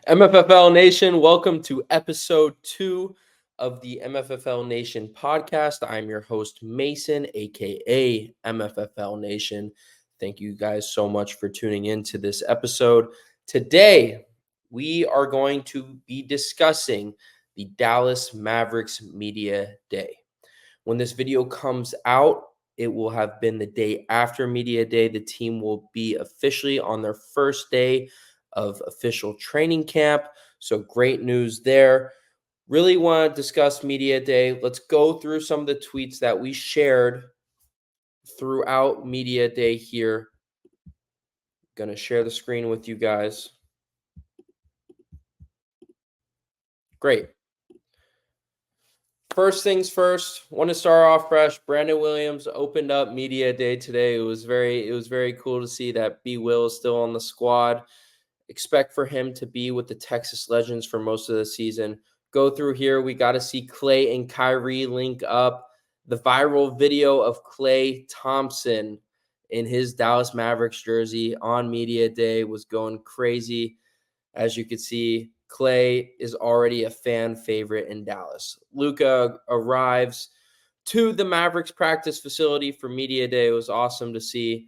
MFFL Nation, welcome to episode 2 of the MFFL Nation Podcast. I'm your host, Mason, aka MFFL Nation. Thank you guys so much for tuning in to this episode. Today, we are going to be discussing the Dallas Mavericks Media Day. When this video comes out, it will have been the day after Media Day. The team will be officially on their first day of official training camp. So great news there. Really want to discuss Media Day. Let's go through some of the tweets that we shared throughout Media Day here. Going to share the screen with you guys. Great. First things first, want to start off fresh. Brandon Williams opened up Media Day today. It was very cool to see that B. Will is still on the squad. Expect for him to be with the Texas Legends for most of the season. Go through here. We got to see Klay and Kyrie link up. The viral video of Klay Thompson in his Dallas Mavericks jersey on Media Day was going crazy. As you can see, Klay is already a fan favorite in Dallas. Luka arrives to the Mavericks practice facility for Media Day. It was awesome to see.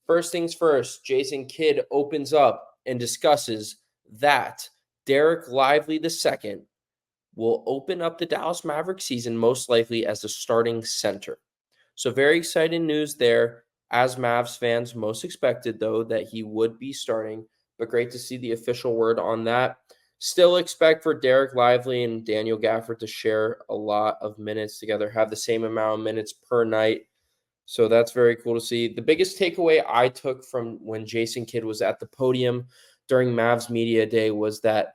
First things first, Jason Kidd opens up and discusses that Derek Lively II will open up the Dallas Mavericks season most likely as the starting center. So very exciting news there. As Mavs fans most expected, though, that he would be starting, but great to see the official word on that. Still expect for Derek Lively and Daniel Gafford to share a lot of minutes together, have the same amount of minutes per night. So that's very cool to see. The biggest takeaway I took from when Jason Kidd was at the podium during Mavs Media Day was that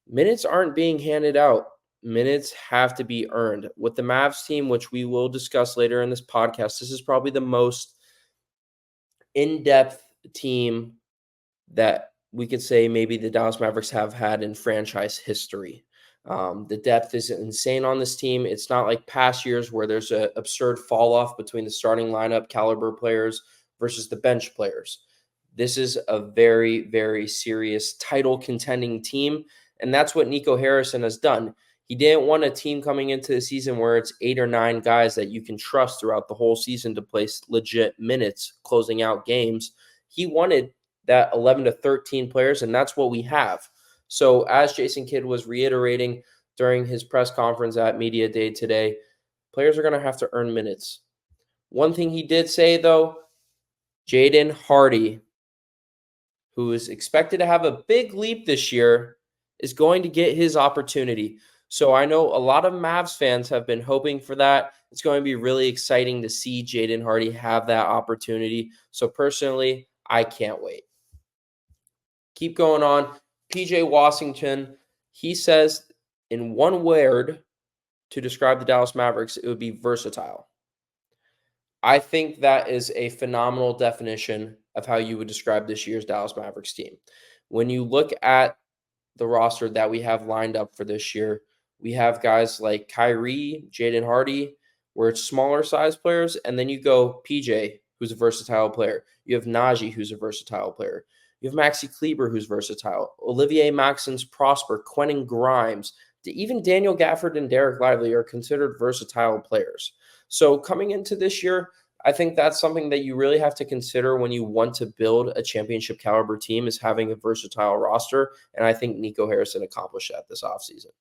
minutes aren't being handed out. Minutes have to be earned. With the Mavs team, which we will discuss later in this podcast, this is probably the most in-depth team that we could say maybe the Dallas Mavericks have had in franchise history. The depth is insane on this team. It's not like past years where there's an absurd fall off between the starting lineup caliber players versus the bench players. This is a very, very serious title contending team. And that's what Nico Harrison has done. He didn't want a team coming into the season where it's 8 or 9 guys that you can trust throughout the whole season to play legit minutes, closing out games. He wanted that 11 to 13 players, and that's what we have. So as Jason Kidd was reiterating during his press conference at Media Day today, players are going to have to earn minutes. One thing he did say, though, Jaden Hardy, who is expected to have a big leap this year, is going to get his opportunity. So I know a lot of Mavs fans have been hoping for that. It's going to be really exciting to see Jaden Hardy have that opportunity. So personally, I can't wait. Keep going on. PJ Washington, he says in one word to describe the Dallas Mavericks, it would be versatile. I think that is a phenomenal definition of how you would describe this year's Dallas Mavericks team. When you look at the roster that we have lined up for this year, we have guys like Kyrie, Jaden Hardy, where it's smaller size players, and then you go PJ, who's a versatile player. You have Najee, who's a versatile player. You have Maxi Kleber, who's versatile. Olivier Maxence Prosper, Quentin Grimes, even Daniel Gafford and Derek Lively are considered versatile players. So coming into this year, I think that's something that you really have to consider when you want to build a championship caliber team is having a versatile roster. And I think Nico Harrison accomplished that this offseason.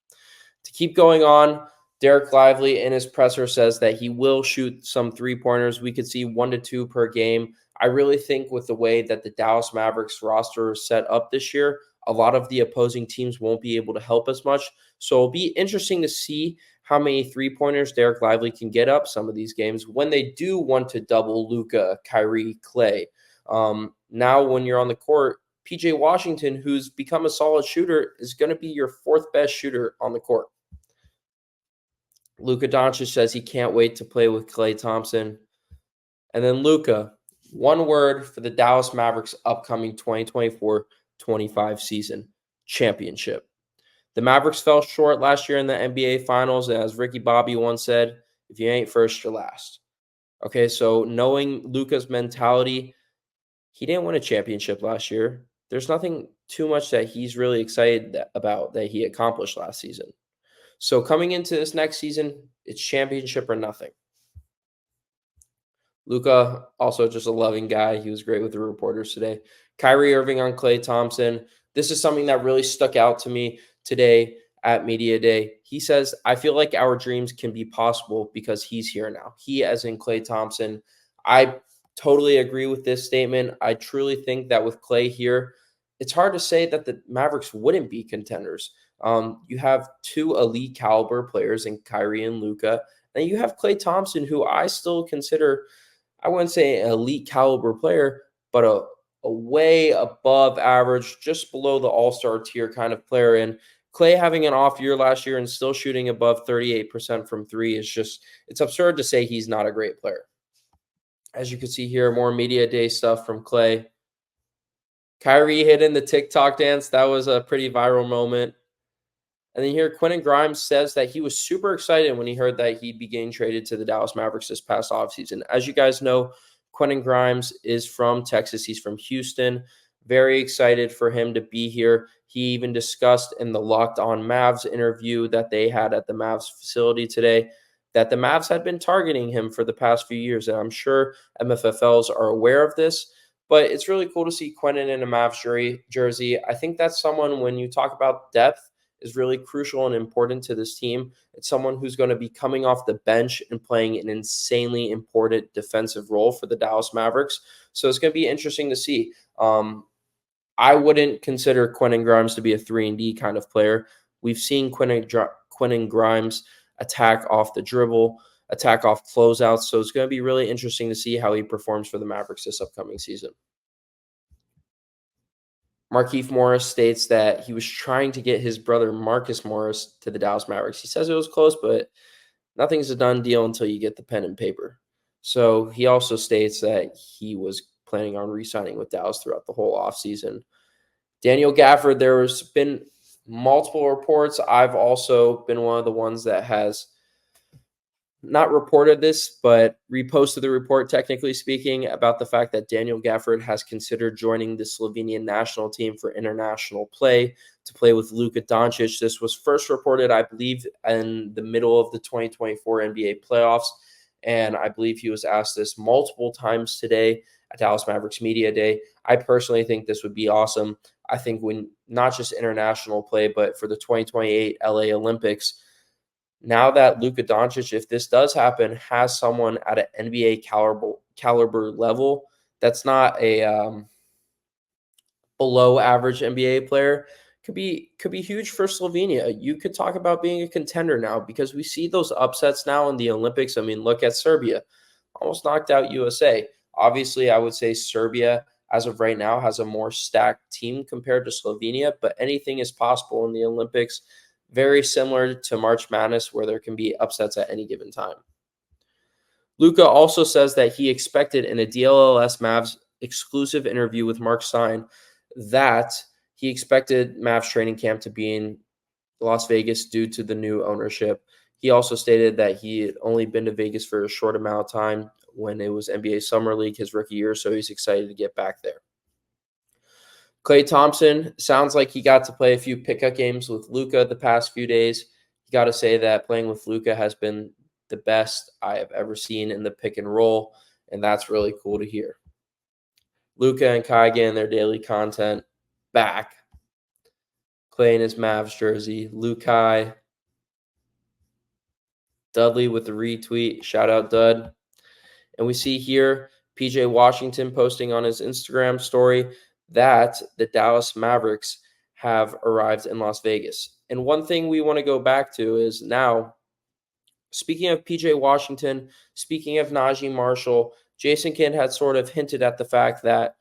To keep going on, Derek Lively in his presser says that he will shoot some three-pointers. We could see 1 to 2 per game. I really think with the way that the Dallas Mavericks roster is set up this year, a lot of the opposing teams won't be able to help as much. So it'll be interesting to see how many three-pointers Derek Lively can get up some of these games when they do want to double Luka, Kyrie, Klay. Now when you're on the court, PJ Washington, who's become a solid shooter, is going to be your 4th best shooter on the court. Luka Doncic says he can't wait to play with Klay Thompson. And then Luka, one word for the Dallas Mavericks upcoming 2024-25 season, championship. The Mavericks fell short last year in the NBA Finals, and as Ricky Bobby once said, if you ain't first, you're last. Okay, so knowing Luka's mentality, he didn't win a championship last year. There's nothing too much that he's really excited about that he accomplished last season. So coming into this next season, it's championship or nothing. Luka, also just a loving guy. He was great with the reporters today. Kyrie Irving on Klay Thompson. This is something that really stuck out to me today at Media Day. He says, I feel like our dreams can be possible because he's here now. He, as in Klay Thompson. I totally agree with this statement. I truly think that with Klay here, it's hard to say that the Mavericks wouldn't be contenders. You have two elite caliber players in Kyrie and Luka, and you have Klay Thompson, who I still consider, I wouldn't say an elite caliber player, but a way above average, just below the all-star tier kind of player. And Klay having an off year last year and still shooting above 38% from three is just, it's absurd to say he's not a great player. As you can see here, more Media Day stuff from Klay. Kyrie hitting the TikTok dance. That was a pretty viral moment. And then here, Quentin Grimes says that he was super excited when he heard that he'd be getting traded to the Dallas Mavericks this past offseason. As you guys know, Quentin Grimes is from Texas. He's from Houston. Very excited for him to be here. He even discussed in the Locked On Mavs interview that they had at the Mavs facility today that the Mavs had been targeting him for the past few years. And I'm sure MFFLs are aware of this. But it's really cool to see Quentin in a Mavs jersey. I think that's someone, when you talk about depth, is really crucial and important to this team. It's someone who's going to be coming off the bench and playing an insanely important defensive role for the Dallas Mavericks. So it's going to be interesting to see. I wouldn't consider Quentin Grimes to be a 3-and-D kind of player. We've seen Quentin Grimes attack off the dribble, attack off closeouts. So it's going to be really interesting to see how he performs for the Mavericks this upcoming season. Markieff Morris states that he was trying to get his brother Marcus Morris to the Dallas Mavericks. He says it was close, but nothing's a done deal until you get the pen and paper. So he also states that he was planning on re-signing with Dallas throughout the whole offseason. Daniel Gafford, there's been multiple reports. I've also been one of the ones that has not reported this, but reposted the report, technically speaking, about the fact that Daniel Gafford has considered joining the Slovenian national team for international play to play with Luka Doncic. This was first reported, I believe, in the middle of the 2024 NBA playoffs, and I believe he was asked this multiple times today at Dallas Mavericks Media Day. I personally think this would be awesome. I think when not just international play, but for the 2028 LA Olympics, now that Luka Doncic, if this does happen, has someone at an NBA caliber level that's not a below average NBA player, could be huge for Slovenia. You could talk about being a contender now because we see those upsets now in the Olympics. I mean, look at Serbia, almost knocked out USA. Obviously, I would say Serbia, as of right now, has a more stacked team compared to Slovenia, but anything is possible in the Olympics. Very similar to March Madness, where there can be upsets at any given time. Luka also says that he expected in a DLLS Mavs exclusive interview with Mark Stein that he expected Mavs training camp to be in Las Vegas due to the new ownership. He also stated that he had only been to Vegas for a short amount of time when it was NBA Summer League his rookie year, so he's excited to get back there. Klay Thompson sounds like he got to play a few pickup games with Luka the past few days. You got to say that playing with Luka has been the best I have ever seen in the pick and roll, and that's really cool to hear. Luka and Kai getting their daily content back. Klay in his Mavs jersey. Lukai. Dudley with the retweet. Shout out, Dud. And we see here PJ Washington posting on his Instagram story that the Dallas Mavericks have arrived in Las Vegas. And one thing we want to go back to is now, speaking of PJ Washington, speaking of Najee Marshall, Jason Kidd had sort of hinted at the fact that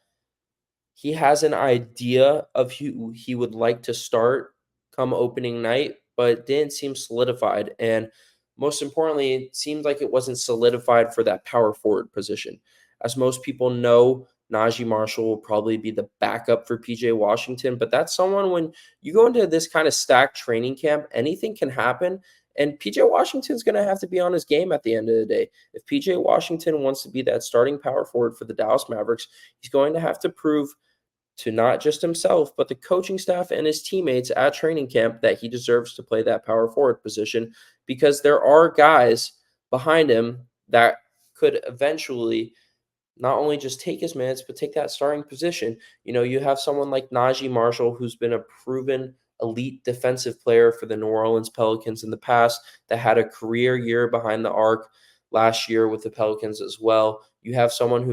he has an idea of who he would like to start come opening night, but it didn't seem solidified. And most importantly, it seemed like it wasn't solidified for that power forward position. As most people know, Najee Marshall will probably be the backup for PJ Washington, but that's someone, when you go into this kind of stacked training camp, anything can happen. And PJ Washington's going to have to be on his game at the end of the day. If PJ Washington wants to be that starting power forward for the Dallas Mavericks, he's going to have to prove to not just himself, but the coaching staff and his teammates at training camp that he deserves to play that power forward position, because there are guys behind him that could eventually not only just take his minutes, but take that starting position. You have someone like Najee Marshall, who's been a proven elite defensive player for the New Orleans Pelicans in the past, that had a career year behind the arc last year with the Pelicans as well. You have someone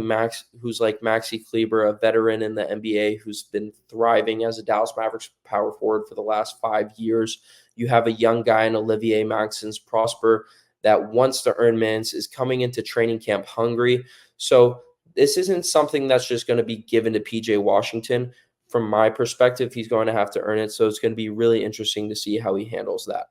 who's like Maxi Kleber, a veteran in the NBA, who's been thriving as a Dallas Mavericks power forward for the last 5 years. You have a young guy in Olivier Maxence Prosper that wants to earn minutes, is coming into training camp hungry. So this isn't something that's just going to be given to PJ Washington. From my perspective, he's going to have to earn it. So it's going to be really interesting to see how he handles that.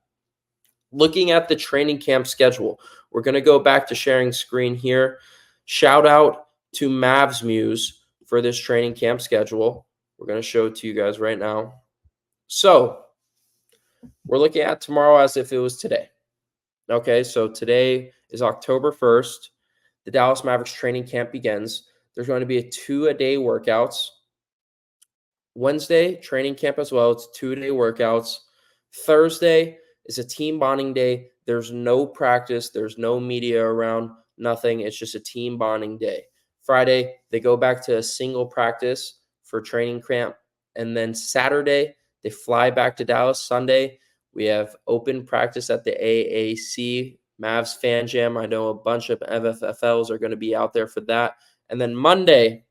Looking at the training camp schedule, we're going to go back to sharing screen here. Shout out to Mavs Muse for this training camp schedule. We're going to show it to you guys right now. So we're looking at tomorrow as if it was today. Okay, so today is October 1st. The Dallas Mavericks training camp begins. There's going to be 2-a-day workouts. Wednesday, training camp as well. It's 2-a-day workouts. Thursday is a team bonding day. There's no practice. There's no media around, nothing. It's just a team bonding day. Friday, they go back to a single practice for training camp. And then Saturday, they fly back to Dallas. Sunday, we have open practice at the AAC Mavs Fan Jam. I know a bunch of MFFLs are going to be out there for that. And then Monday,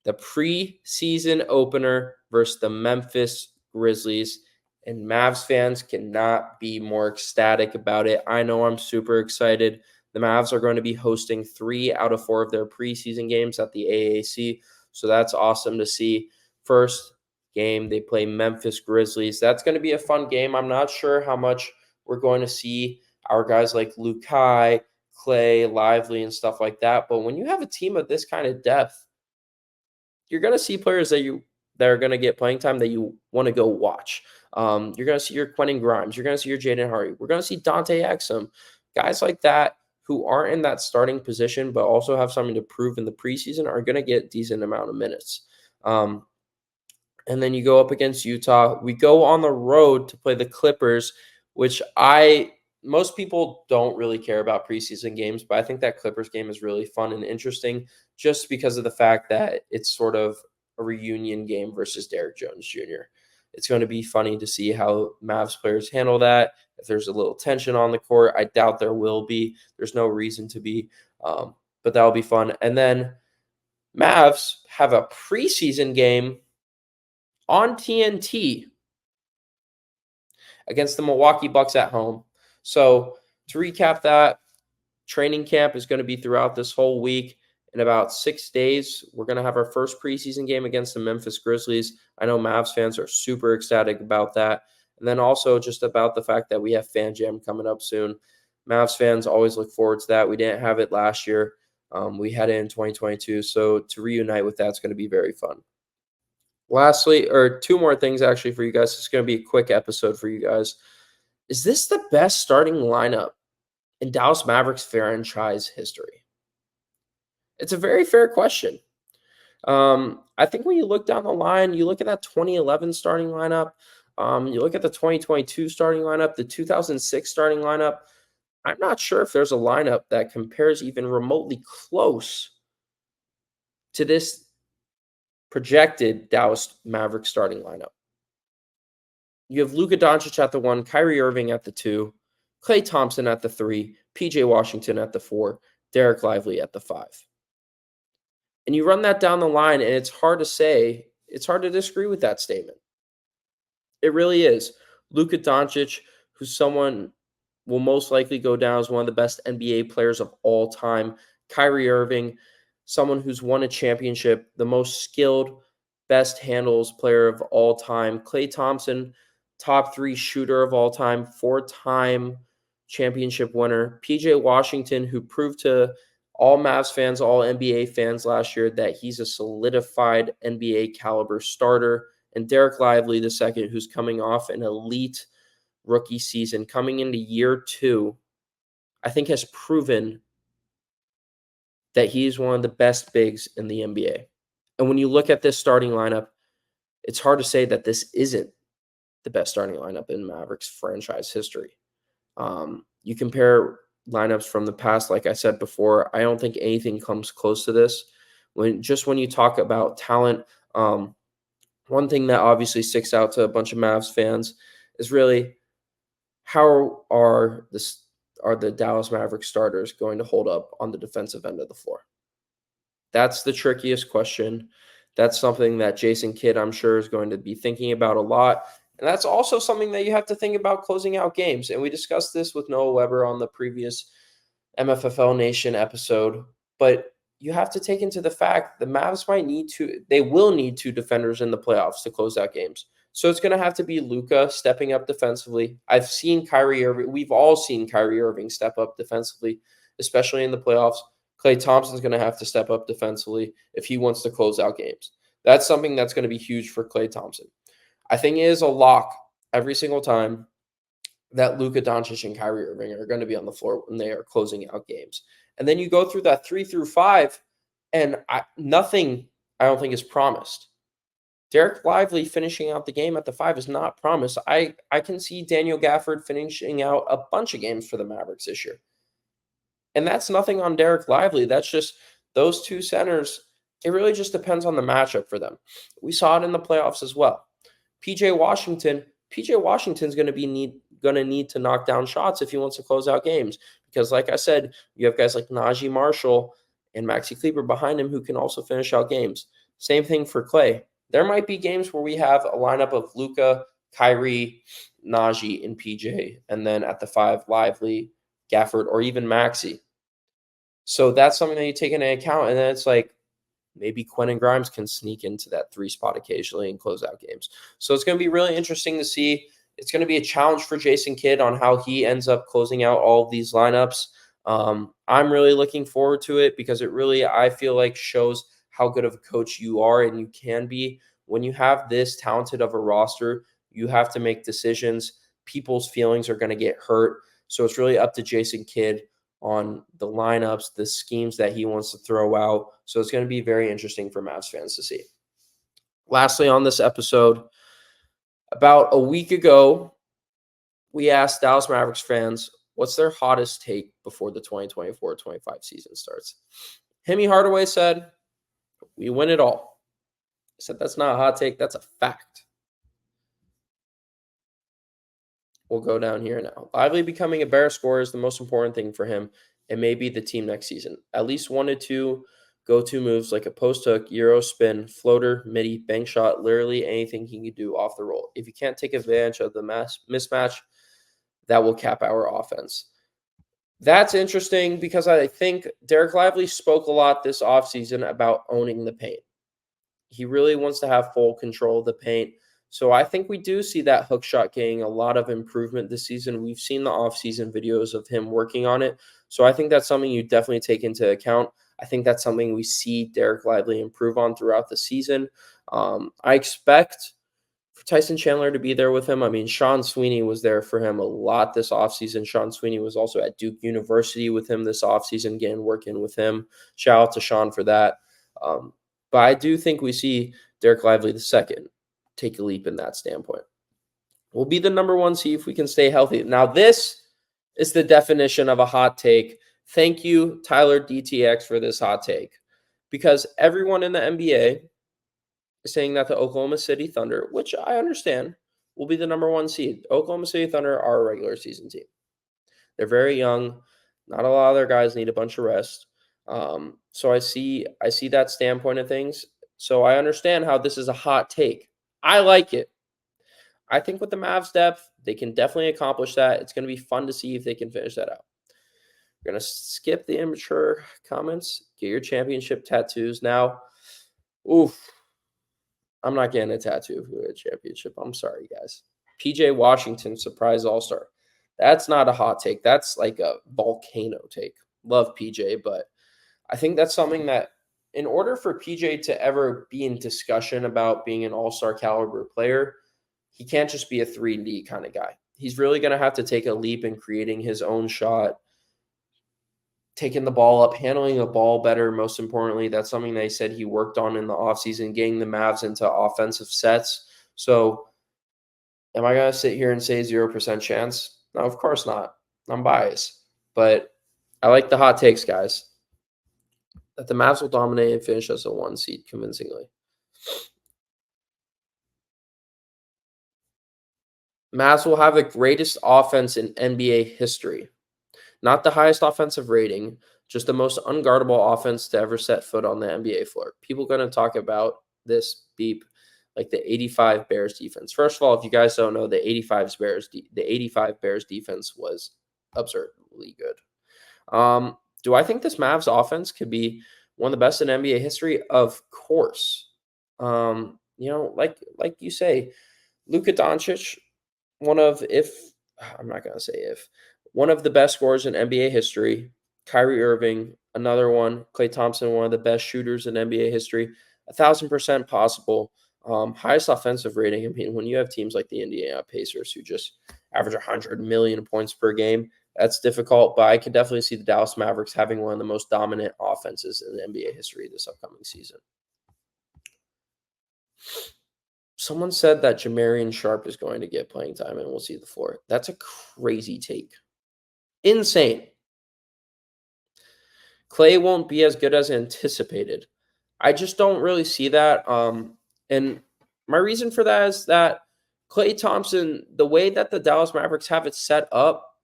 the preseason opener versus the Memphis Grizzlies. And Mavs fans cannot be more ecstatic about it. I know I'm super excited. The Mavs are going to be hosting 3 out of 4 of their preseason games at the AAC. So that's awesome to see. First game, they play Memphis Grizzlies. That's going to be a fun game. I'm not sure how much we're going to see our guys like Lukai, Clay, Lively, and stuff like that. But when you have a team of this kind of depth, you're going to see players that are going to get playing time that you want to go watch. You're going to see your Quentin Grimes. You're going to see your Jaden Hardy. We're going to see Dante Exum. Guys like that who aren't in that starting position but also have something to prove in the preseason are going to get decent amount of minutes. And then you go up against Utah. We go on the road to play the Clippers, which most people don't really care about preseason games, but I think that Clippers game is really fun and interesting just because of the fact that it's sort of a reunion game versus Derrick Jones Jr. It's going to be funny to see how Mavs players handle that. If there's a little tension on the court, I doubt there will be. There's no reason to be, but that'll be fun. And then Mavs have a preseason game on TNT against the Milwaukee Bucks at home. So to recap that, training camp is going to be throughout this whole week. In about 6 days, we're going to have our first preseason game against the Memphis Grizzlies. I know Mavs fans are super ecstatic about that. And then also just about the fact that we have Fan Jam coming up soon. Mavs fans always look forward to that. We didn't have it last year. We had it in 2022. So to reunite with that is going to be very fun. Lastly, or 2 more things actually for you guys. It's going to be a quick episode for you guys. Is this the best starting lineup in Dallas Mavericks franchise history? It's a very fair question. I think when you look down the line, you look at that 2011 starting lineup, you look at the 2022 starting lineup, the 2006 starting lineup. I'm not sure if there's a lineup that compares even remotely close to this projected Dallas Mavericks starting lineup. You have Luka Doncic at the 1, Kyrie Irving at the 2, Klay Thompson at the 3, PJ Washington at the 4, Derek Lively at the 5. And you run that down the line, and it's hard to disagree with that statement. It really is. Luka Doncic, who's someone will most likely go down as one of the best NBA players of all time. Kyrie Irving, someone who's won a championship, the most skilled, best handles player of all time. Klay Thompson, top 3 shooter of all time, 4-time championship winner. PJ Washington, who proved to all Mavs fans, all NBA fans last year that he's a solidified NBA caliber starter. And Derek Lively II, who's coming off an elite rookie season, coming into year 2, I think has proven that he's one of the best bigs in the NBA. And when you look at this starting lineup, it's hard to say that this isn't the best starting lineup in Mavericks franchise history. You compare lineups from the past, like I said before, I don't think anything comes close to this. When you talk about talent, one thing that obviously sticks out to a bunch of Mavs fans is really how are the Dallas Mavericks starters going to hold up on the defensive end of the floor? That's the trickiest question. That's something that Jason Kidd, I'm sure, is going to be thinking about a lot. And that's also something that you have to think about closing out games. And we discussed this with Noah Weber on the previous MFFL Nation episode. But you have to take into the fact the Mavs they will need two defenders in the playoffs to close out games. So it's going to have to be Luka stepping up defensively. I've seen Kyrie Irving. We've all seen Kyrie Irving step up defensively, especially in the playoffs. Klay Thompson's going to have to step up defensively if he wants to close out games. That's something that's going to be huge for Klay Thompson. I think it is a lock every single time that Luka Doncic and Kyrie Irving are going to be on the floor when they are closing out games. And then you go through that 3 through 5, and nothing I don't think is promised. Derek Lively finishing out the game at the 5 is not promised. I can see Daniel Gafford finishing out a bunch of games for the Mavericks this year. And that's nothing on Derek Lively. That's just those two centers. It really just depends on the matchup for them. We saw it in the playoffs as well. PJ Washington's going to need to knock down shots if he wants to close out games. Because like I said, you have guys like Najee Marshall and Maxi Kleber behind him who can also finish out games. Same thing for Klay. There might be games where we have a lineup of Luka, Kyrie, Najee, and PJ, and then at the 5, Lively, Gafford, or even Maxi. So that's something that you take into account. And then it's like maybe Quentin Grimes can sneak into that 3 spot occasionally and close out games. So it's going to be really interesting to see. It's going to be a challenge for Jason Kidd on how he ends up closing out all of these lineups. I'm really looking forward to it because it really, I feel like, shows how good of a coach you are and you can be. When you have this talented of a roster, you have to make decisions. People's feelings are going to get hurt. So it's really up to Jason Kidd on the lineups, the schemes that he wants to throw out. So it's going to be very interesting for Mavs fans to see. Lastly, on this episode, about a week ago, we asked Dallas Mavericks fans, what's their hottest take before the 2024-25 season starts? Hemi Hardaway said, we win it all. I said, that's not a hot take. That's a fact. We'll go down here now. Lively becoming a better scorer is the most important thing for him and maybe the team next season. At least 1 to 2 go-to moves like a post hook, Euro spin, floater, midi, bank shot, literally anything he can do off the roll. If you can't take advantage of the mismatch, that will cap our offense. That's interesting because I think Derek Lively spoke a lot this offseason about owning the paint. He really wants to have full control of the paint. So I think we do see that hook shot getting a lot of improvement this season. We've seen the offseason videos of him working on it. So I think that's something you definitely take into account. I think that's something we see Derek Lively improve on throughout the season. I expect for Tyson Chandler to be there with him. I mean, Sean Sweeney was there for him a lot this offseason. Sean Sweeney was also at Duke University with him this offseason, again, working with him. Shout out to Sean for that. But I do think we see Derek Lively II take a leap in that standpoint. We'll be the number 1 seed if we can stay healthy. Now, this is the definition of a hot take. Thank you, Tyler DTX, for this hot take. Because everyone in the NBA is saying that the Oklahoma City Thunder, which I understand, will be the number 1 seed. Oklahoma City Thunder are a regular season team. They're very young. Not a lot of their guys need a bunch of rest. So I see that standpoint of things. So I understand how this is a hot take. I like it. I think with the Mavs depth, they can definitely accomplish that. It's going to be fun to see if they can finish that out. We're going to skip the immature comments. Get your championship tattoos now. Oof. I'm not getting a tattoo for a championship. I'm sorry, guys. PJ Washington, surprise all-star. That's not a hot take. That's like a volcano take. Love PJ, but I think that's something that in order for PJ to ever be in discussion about being an all-star caliber player, he can't just be a 3D kind of guy. He's really going to have to take a leap in creating his own shot. taking the ball up, handling the ball better, most importantly. That's something they said he worked on in the offseason, getting the Mavs into offensive sets. So am I going to sit here and say 0% chance? No, of course not. I'm biased. But I like the hot takes, guys, that the Mavs will dominate and finish as a 1 seed convincingly. Mavs will have the greatest offense in NBA history. Not the highest offensive rating, just the most unguardable offense to ever set foot on the NBA floor. People going to talk about this beep like the 85 Bears defense. First of all, if you guys don't know, the 85 Bears defense was absurdly good. Do I think this Mavs offense could be one of the best in NBA history? Of course. Like you say, Luka Doncic, I'm not going to say if, one of the best scorers in NBA history. Kyrie Irving, another one. Klay Thompson, one of the best shooters in NBA history. 1,000% possible. Highest offensive rating. I mean, when you have teams like the Indiana Pacers who just average 100 million points per game, that's difficult. But I could definitely see the Dallas Mavericks having one of the most dominant offenses in NBA history this upcoming season. Someone said that Jamarian Sharp is going to get playing time and we'll see the floor. That's a crazy take. Insane. Klay won't be as good as anticipated. I just don't really see that. And my reason for that is that Klay Thompson, the way that the Dallas Mavericks have it set up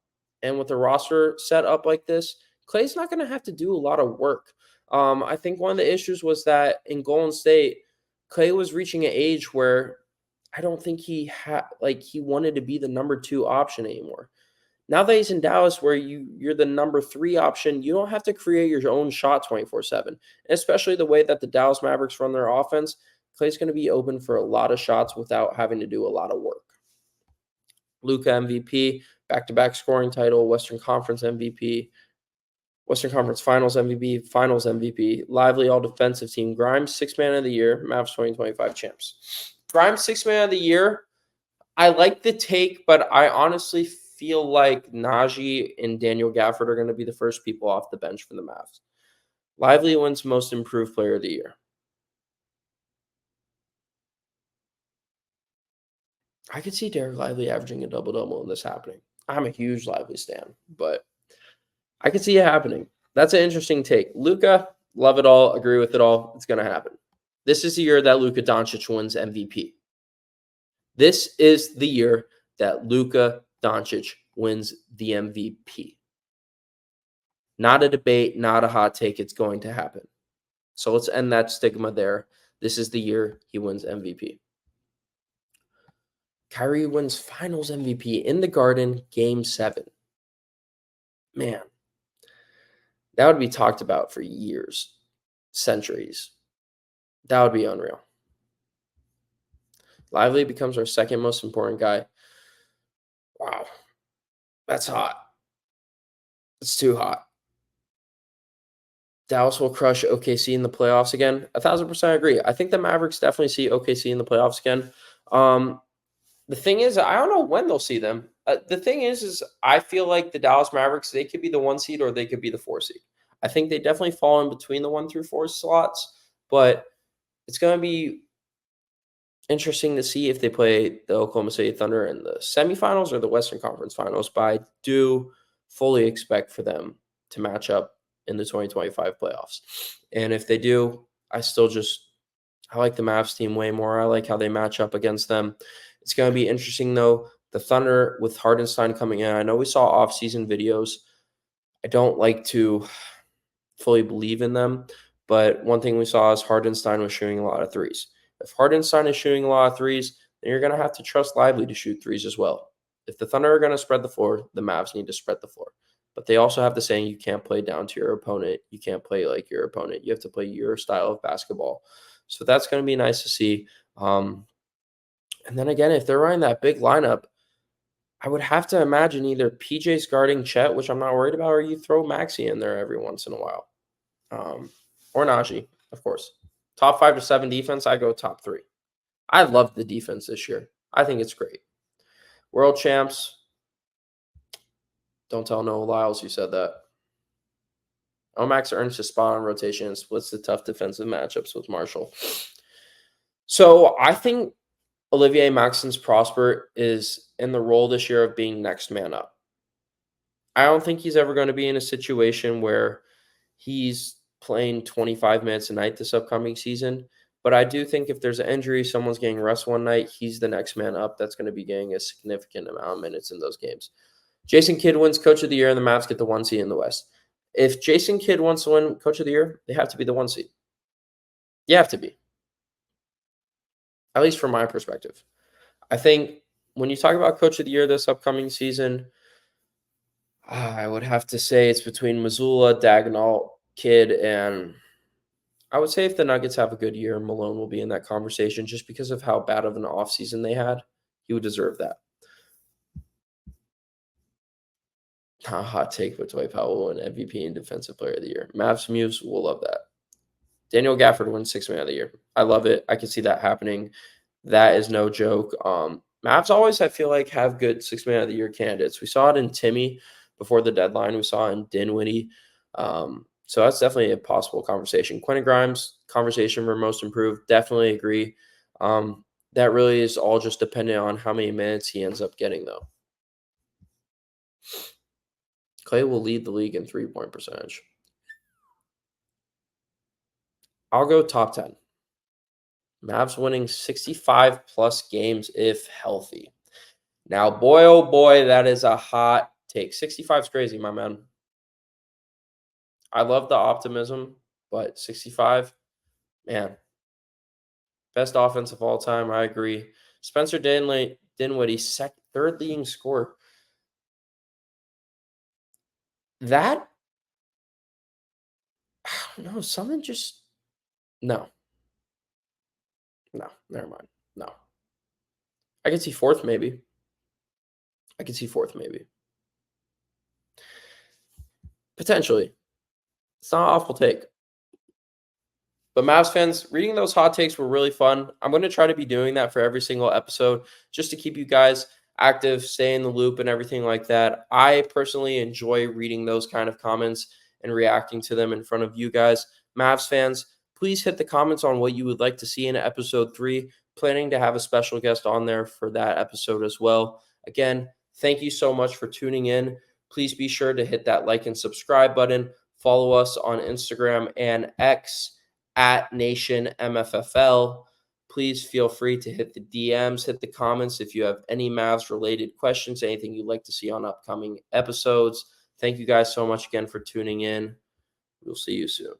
and with the roster set up like this, Klay's not going to have to do a lot of work. I think one of the issues was that in Golden State, Klay was reaching an age where I don't think he wanted to be the number 2 option anymore. Now that he's in Dallas, where you're the number 3 option, you don't have to create your own shot 24/7. Especially the way that the Dallas Mavericks run their offense, Klay's going to be open for a lot of shots without having to do a lot of work. Luka MVP, back-to-back scoring title, Western Conference MVP, Western Conference Finals MVP, Finals MVP, Lively All-Defensive Team, Grimes 6th Man of the Year, Mavs 2025 champs. Grimes 6th Man of the Year, I like the take, but I honestly feel like Najee and Daniel Gafford are going to be the first people off the bench for the Mavs. Lively wins Most Improved Player of the Year. I could see Derek Lively averaging a double-double and this happening. I'm a huge Lively stan, but I could see it happening. That's an interesting take. Luka, love it all, agree with it all. It's going to happen. This is the year that Luka Doncic wins MVP. This is the year that Luka Doncic wins the MVP. Not a debate, not a hot take. It's going to happen. So let's end that stigma there. This is the year he wins MVP. Kyrie wins Finals MVP in the Garden, Game 7. Man, that would be talked about for years, centuries. That would be unreal. Lively becomes our second most important guy. Wow. That's hot. It's too hot. Dallas will crush OKC in the playoffs again. 1,000% agree. I think the Mavericks definitely see OKC in the playoffs again. The thing is, I don't know when they'll see them. The thing is I feel like the Dallas Mavericks, they could be the 1 seed or they could be the 4 seed. I think they definitely fall in between the 1 through 4 slots, but it's going to be interesting to see if they play the Oklahoma City Thunder in the semifinals or the Western Conference Finals, but I do fully expect for them to match up in the 2025 playoffs. And if they do, I like the Mavs team way more. I like how they match up against them. It's going to be interesting, though. The Thunder with Hardenstein coming in. I know we saw off-season videos. I don't like to fully believe in them, but one thing we saw is Hardenstein was shooting a lot of threes. If Hardenstein is shooting a lot of threes, then you're going to have to trust Lively to shoot threes as well. If the Thunder are going to spread the floor, the Mavs need to spread the floor. But they also have the saying, you can't play down to your opponent. You can't play like your opponent. You have to play your style of basketball. So that's going to be nice to see. And then again, if they're running that big lineup, I would have to imagine either PJ's guarding Chet, which I'm not worried about, or you throw Maxey in there every once in a while. Or Najee, of course. Top 5 to 7 defense, I go top 3. I love the defense this year. I think it's great. World champs. Don't tell Noah Lyles you said that. Omax earns his spot on rotation and splits the tough defensive matchups with Marshall. So I think Olivier Maxence Prosper is in the role this year of being next man up. I don't think he's ever going to be in a situation where he's playing 25 minutes a night this upcoming season. But I do think if there's an injury, someone's getting rest one night, he's the next man up that's going to be getting a significant amount of minutes in those games. Jason Kidd wins Coach of the Year, and the Mavs get the 1 seed in the West. If Jason Kidd wants to win Coach of the Year, they have to be the 1 seed. You have to be. At least from my perspective. I think when you talk about Coach of the Year this upcoming season, I would have to say it's between Missoula, Dagnall, Kidd, and I would say if the Nuggets have a good year, Malone will be in that conversation just because of how bad of an offseason they had. He would deserve that. Not a hot take, but Dwight Powell will win MVP and Defensive Player of the Year. Mavs Muse will love that. Daniel Gafford wins Sixth Man of the Year. I love it. I can see that happening. That is no joke. Mavs always, I feel like, have good Sixth Man of the Year candidates. We saw it in Timmy before the deadline. We saw it in Dinwiddie. So that's definitely a possible conversation. Quentin Grimes, conversation for most improved. Definitely agree. That really is all just dependent on how many minutes he ends up getting, though. Clay will lead the league in three-point percentage. I'll go top 10. Mavs winning 65-plus games if healthy. Now, boy, oh boy, that is a hot take. 65 is crazy, my man. I love the optimism, but 65, man. Best offense of all time, I agree. Spencer Dinwiddie, third leading scorer. That, I don't know, something just, no. No, never mind. No. I could see fourth, maybe. Potentially. It's not an awful take. But Mavs fans, reading those hot takes were really fun. I'm going to try to be doing that for every single episode just to keep you guys active, stay in the loop, and everything like that. I personally enjoy reading those kind of comments and reacting to them in front of you guys. Mavs fans, please hit the comments on what you would like to see in episode 3. Planning to have a special guest on there for that episode as well. Again, thank you so much for tuning in. Please be sure to hit that like and subscribe button. Follow us on Instagram and X at Nation MFFL. Please feel free to hit the DMs, hit the comments if you have any Mavs related questions, anything you'd like to see on upcoming episodes. Thank you guys so much again for tuning in. We'll see you soon.